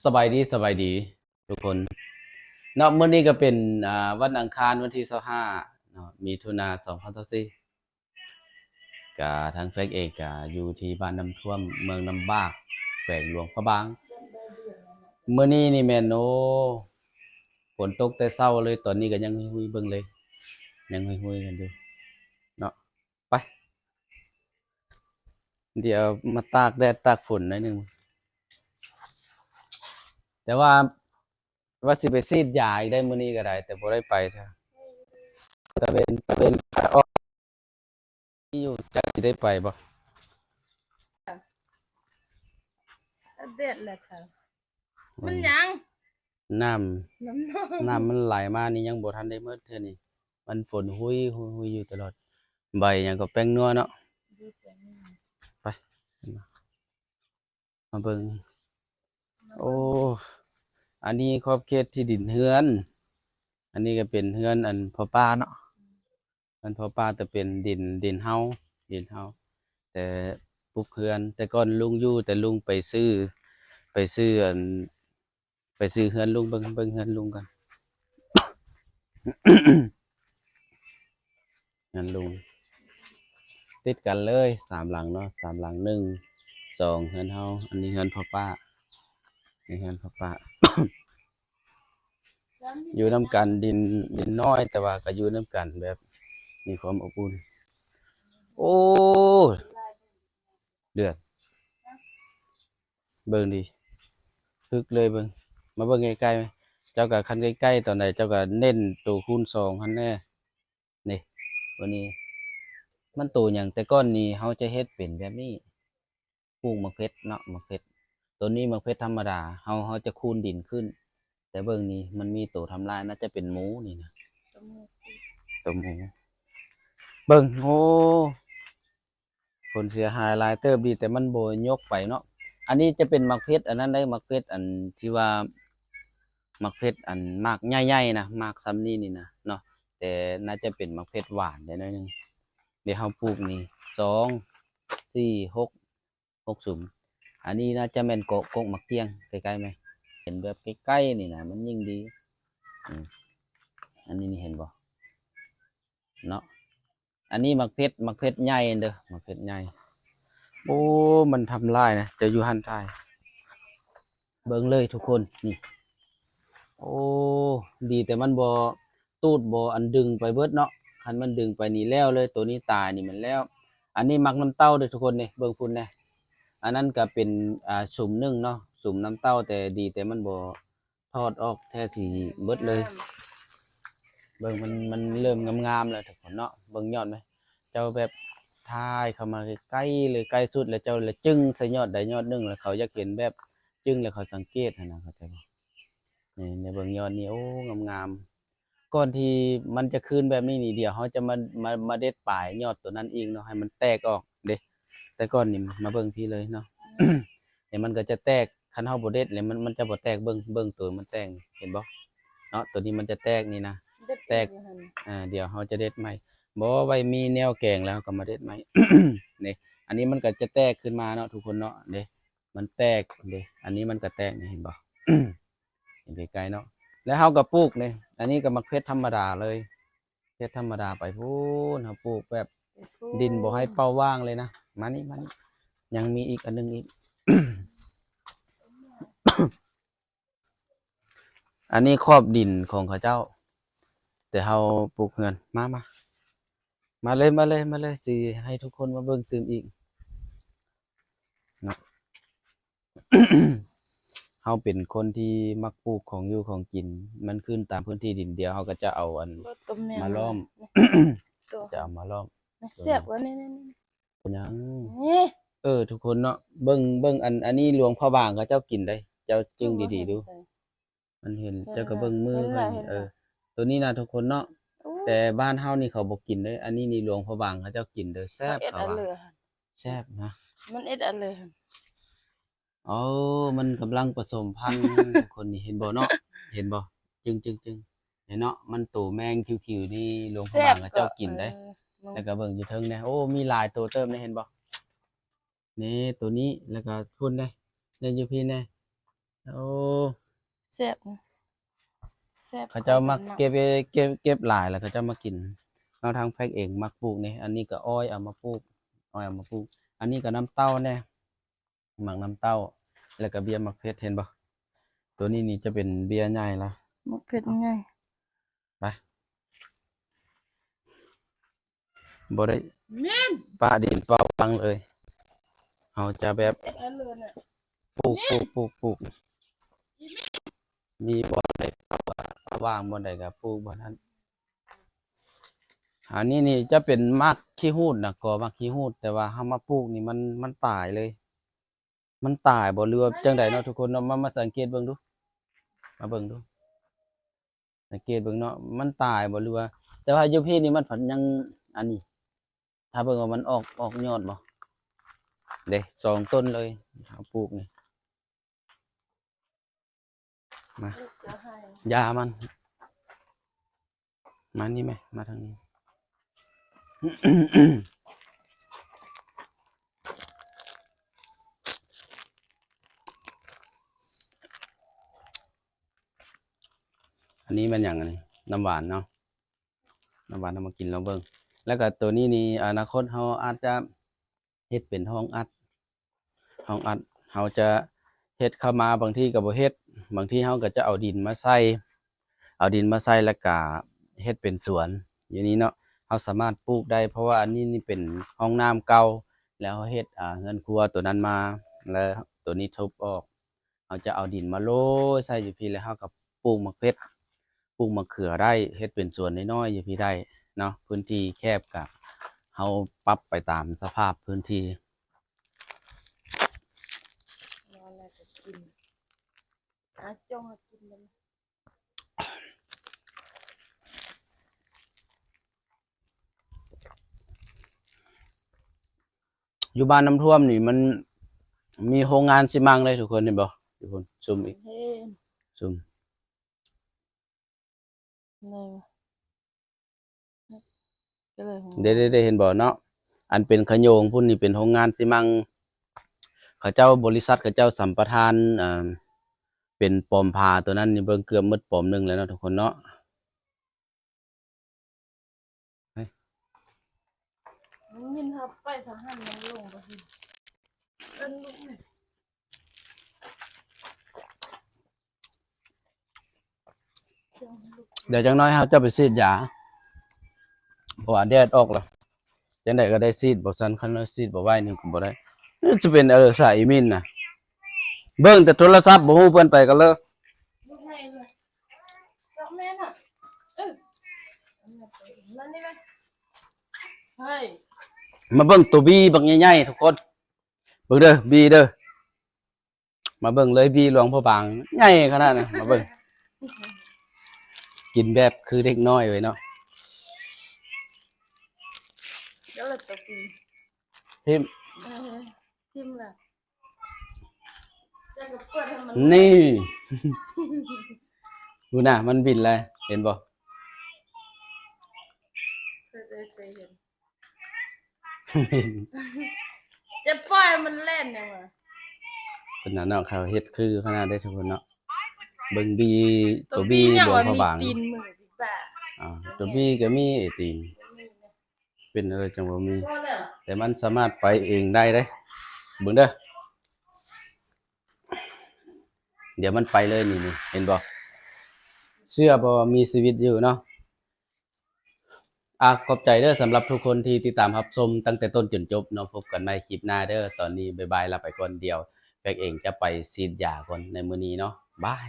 สบายดีทุกคนเนาะมื้อนี้ก็เป็นวันอังคารวันที่25เนาะมิถุนายน2024ก็ทางแฟกเองก็อยู่ที่บ้านน้ำท่วมเมืองน้ำบากแขวงหลวงพระบางมื้อนี้นี่แม่นโอ้ฝนตกแต่เช้าเลยตอนนี้ก็ยังหุยๆเบิ่งเลยยังหุยๆกันอยู่เนาะไปเดี๋ยวมาตากแดดตากฝนหน่อยหนึงแต่ว่าสิไปฉีดยาอีกได้มื้อนี้ก็ได้แต่บ่ได้ไปจ้ะตะเวนออกอยู่จักสิได้ไปบ่ เด็ดเลยค่ะมันยังน้น้ำนองน้ำมันไหลมานี่ยังบ่ทันได้หมดเทื่อนี้มันฝนหุยอยู่ตลอดใบหยังก็แป้งนัวเนาะไปมาเบิ่งโอ้อันนี้ขอบเขตที่ดินเฮือนอันนี้ก็เป็นเฮือนอันพ่อป้าเนาะอันพ่อป้าแต่เป็นดินเฮาแต่ปลูกเฮือนแต่ก่อนลุงอยู่แต่ลุงไปซื้ออันไปซื้อเฮือนลุงเบิ่งเฮือนลุงกัน เฮือนลุงติดกันเลย3หลังเนาะ3หลัง1 2เฮือนเฮาอันนี้เฮือนพ่อป้านี่เฮือนพ่อป้า อยู่นำกันดินน้อยแต่ว่าก็อยู่นำกันแบบมีความอบอุ่นโอ้เดือดเบิ่งดิคึกเลยเบิ่งมาเบิ่งใกล้ๆไหมเจ้าก็คันใกล้ๆตอนใดเจ้าก็เน้นตัวคูณ2หั่นแน่นี่วันนี้มันตัวหยังแต่ก่อนนี้เฮาจะเฮ็ดเป็นแบบนี้ปลูกมะเขือเนาะมะเขือตัวนี้มะเขือธรรมดาเฮาจะคูณดินขึ้นแต่เบิ่งนี้มันมีตัวทำลายน่าจะเป็นหมูนี่นะตัวหมูเบิ่งโอ้ผลเสียหายหลายเติบดีแต่มันบ่ยกไปเนาะอันนี้จะเป็นมะเขืออันนั้นได้มะเขืออันที่ว่ามะเขืออันมากใหญ่ๆนะมากซ้ำนี้นี่นะเนาะแต่น่าจะเป็นมะเขือหวานได้หน่อยหนึงเดี๋ยวเฮาปลูกนี่2 4 6สุมอันนี้น่าจะแม่นกกมะเกี้ยงใกล้ๆไหมเห็นแบบใกล้ๆนี่นะมันยิ่งดีอืมอันนี้นี่เห็นบ่เนาะอันนี้มะเขือใหญ่เด้อมะเขือใหญ่โอ้มันทำลายนะจะอยู่หันท้ายเบิ่งเลยทุกคนนี่โอ้ดีแต่มันบ่ตูดบ่อันดึงไปเบิดเนาะคันมันดึงไปนี่แล้วเลยตัวนี้ตายนี่มันแล้วอันนี้มักน้ำเต้าเด้อทุกคนนี่เบิ่งพุ่นแน่อันนั้นก็เป็นสุ่มหนึงเนาะสุ่มน้ำเต้าแต่ดีแต่มันบ่ทอดออกแท้สิเบิดเลยเบิ่งมันเริ่มงามๆแล้วทุกคนเนาะเบิ่งยอดไหมเจ้าแบบถ่ายเข้ามาใกล้ๆเลยใกล้สุดแล้วเจ้าเลยจึ้งใส่ยอดใดยอดหนึงแล้วเขาอยากเห็นแบบจึ้งแล้วเขาสังเกตหั้นนะเข้าใจบ่นี่ในเบิ่งยอดนี่โอ้งามๆก่อนที่มันจะคืนแบบนี้นี่เดี๋ยวเขาจะมาเด็ดปลายยอดตัวนั้นเองเนาะให้มันแตกออกเด้แต่ก่อนนี่มาเบิ่งพี่เลยเนาะ เดี๋ยวมันก็จะแตกคันเฮาบ่เด็ดเลยมันจะบ่แตกเบิ่งตัวมันแตกเห็นบ่เนาะตัวนี้มันจะแตกนี่นะแตกเดี๋ยวเฮาจะเด็ดใหม่บ่ไว้มีแนวแกงแล้วก็มาเด็ดใหม่ นี่อันนี้มันก็จะแตกขึ้นมาเนาะทุกคนเนาะเด้มันแตกเด้อันนี้มันก็แตกนี่เห็นบ่ เห็นไกลๆเนาะแล้วเฮาก็ปลูกนี่อันนี้ก็มะเขือธรรมดาเลยเขือธรรมดาไปพูนเฮาปลูกแบบดินบ่ให้เป้าว่างเลยนะมานี่ยังมีอีกอันนึงอีก อันนี้ครอบดินของเขาเจ้า แต่เฮาปลูกเฮือนมาเลยสิให้ทุกคนมาเบิ่งตื่มอีกเนาะ เฮาเป็นคนที่มักปลูกของอยู่ของกิน มันขึ้นตามพื้นที่ดินเดียวเฮาก็จะเอาอันมาล้อม จะเอามาล้อมเสียบกว่านี่หยัง นี่ทุกคนเนาะเบิ่งอันนี้หลวงพ่อบางเขาเจ้ากินได้ เจ้าจึงดีๆดู มันเห็นเจ้าก็เบิ่งมือเพิ่นตัวนี้นะทุกคนเนาะแต่บ้านเฮานี่เขาบ่กินเด้ออันนี้นี่หลวงพ่อบางเขาเจ้ากินเด้อแซ่บเขาว่าแซ่บนะ มันเอ็ดอันเลยอ๋อมันกำลังผสมพันธุ์ คนนี่เห็นบ่เนาะเห็นบ่จึงเห็นเนาะมันตัวแมงคิวๆนี่หลวงพ่อบางเขาเจ้ากินได้แล้วก็เบิ่งอยู่เทิงเนี่ยโอ้มีหลายตัวเติมได้เห็นบ่นี่ตัวนี้แล้วก็พุ่นได้อยู่พี่แน่ โอ้ แซ่บนะแซ่บ เขาเจ้ามักเก็บหลายแล้วเขาเจ้ามากินเอาทางแพ็กเองมักปลูกนี่อันนี้ก็อ้อยเอามาปลูกอ้อยเอามาปลูกอันนี้ก็น้ำเต้าแน่หมักน้ำเต้าแล้วก็เบียร์มักเพชรเห็นบ่ตัวนี้นี่จะเป็นเบียร์ใหญ่ละ มักเผ็ดง่าย ไปบ่ได้ แม่น ป้าดินเป้าปังเลยเอาจะแบบ อันเลยน่ะ ปลูกมีบ่อนใดว่างบ่อนใดก็ปลูกบ่อนนั้นอันนี้นี่จะเป็นมักขี้หูดนะก็มักขี้หูดแต่ว่าเฮามาปลูกนี่มันตายเลย มันตายบ่เรือว่าจังใดเนาะทุกคนเนาะมาสังเกตเบิ่งดูมาเบิ่งดูสังเกตเบิ่งเนาะมันตายบ่เรือว่าแต่ว่าอยู่พี่นี่มันผันยังอันนี้ ถ้าเบิ่งว่ามันออกยอดบ่เด้2ต้นเลยเอาปลูกนี่มา ลูกจะให้ ยามันมานี่ไหมมาทางนี้ อันนี้มันอย่างไรน้ำหวานเนาะน้ำหวานเอามากินเราเบิ่งแล้วก็ตัวนี้นี่อนาคตเราอาจจะเฮ็ดเป็นห้องอัดเราจะเฮ็ดเข้ามาบางที่ก็บ่เฮ็ดบางที่เราก็จะเอาดินมาใส่แล้วก็เฮ็ดเป็นสวนอย่างนี้เนาะเราสามารถปลูกได้เพราะว่าอันนี้นี่เป็นห้องน้ำเก่าแล้วเราเฮ็ดเงินครัวตัวนั้นมาแล้วตัวนี้ทุบออกเราจะเอาดินมาโรยใส่อยู่พี่แล้วเราก็ปลูกมะเขือปลูกมะเขือได้เฮ็ดเป็นสวนน้อยๆอยู่พี่ได้เนาะพื้นที่แคบก็เราปรับไปตามสภาพพื้นที่ นอนแล้วก็กินจ้องให้กินมัน อยู่บ้านน้ำท่วมนี่มันมีโรงงานซีมังเลยทุกคนเห็นบ่ทุกคนซูมอีก เห็น ซูม เลยก็เลย ได้เห็นบ่เนาะอันเป็นขโยงพุ่นนี่เป็นโรงงานซีมังเขาเจ้าบริษัทเขาเจ้าสัมปทานเป็นปอมพาตัวนั้นนี่เบิ่งเกือบหมดปอมหนึงแล้วเนาะทุกคนเนาะ มินทับไปทหารมันลงไปสิเป็นลูกเนี่ย เดี๋ยวจังน้อยเฮาจะไปฉีดยาเพราะว่าแดดออกแล้วจังได๋ก็ได้ฉีดบ่ซันคันว่าฉีดบ่ไหวนี่ก็บ่ได้จะเป็นสายมินน่ะเบิ่งแต่โทรศัพท์บ่ฮู้เพิ่นไปกันเลย ลูกให้เลยสักแม่น่ะนั่นนี่ไหมเฮ้ย มาเบิ่งตัวบีบักใหญ่ๆทุกคนเบิ่งเด้อบีเด้อมาเบิ่งเลยบีหลวงพ่อบางใหญ่ขนาดนั้นมาเบิ่งกินแบบคือเด็กน้อยไว้เนาะ เดี๋ยวเราตะปี พิมพ์ ทิมละจะกับเปิดให้มัน นี่ ดูน่ะมันบินเลยเห็นบ่ เคยเห็นจะปล่อยมันเล่นยังไง เป็นน่ะเนาะเขาเฮ็ดคือขนาดได้ทุกคนเนาะเบิ่งบีตัวบี ยัง หลวง ว่า พ่อ มี บาง ตีนมือพี่บ้า ตัวบีก็มีไอ้ตีนเป็นอะไรจังบ่มี พอแล้ว แต่มันสามารถไปเองได้เด้เบิ่งเด้อเดี๋ยวมันไปเลยนี่เห็นบ่เชื่อบ่ว่ามีชีวิตอยู่เนาะขอบใจเด้อสำหรับทุกคนที่ติดตามรับชมตั้งแต่ต้นจนจบเนาะพบกันใหม่คลิปหน้าเด้อตอนนี้บ๊ายบายลาไปก่อนเดียวแบกเองจะไปฉีดยาก่อนในมื้อนี้เนาะบาย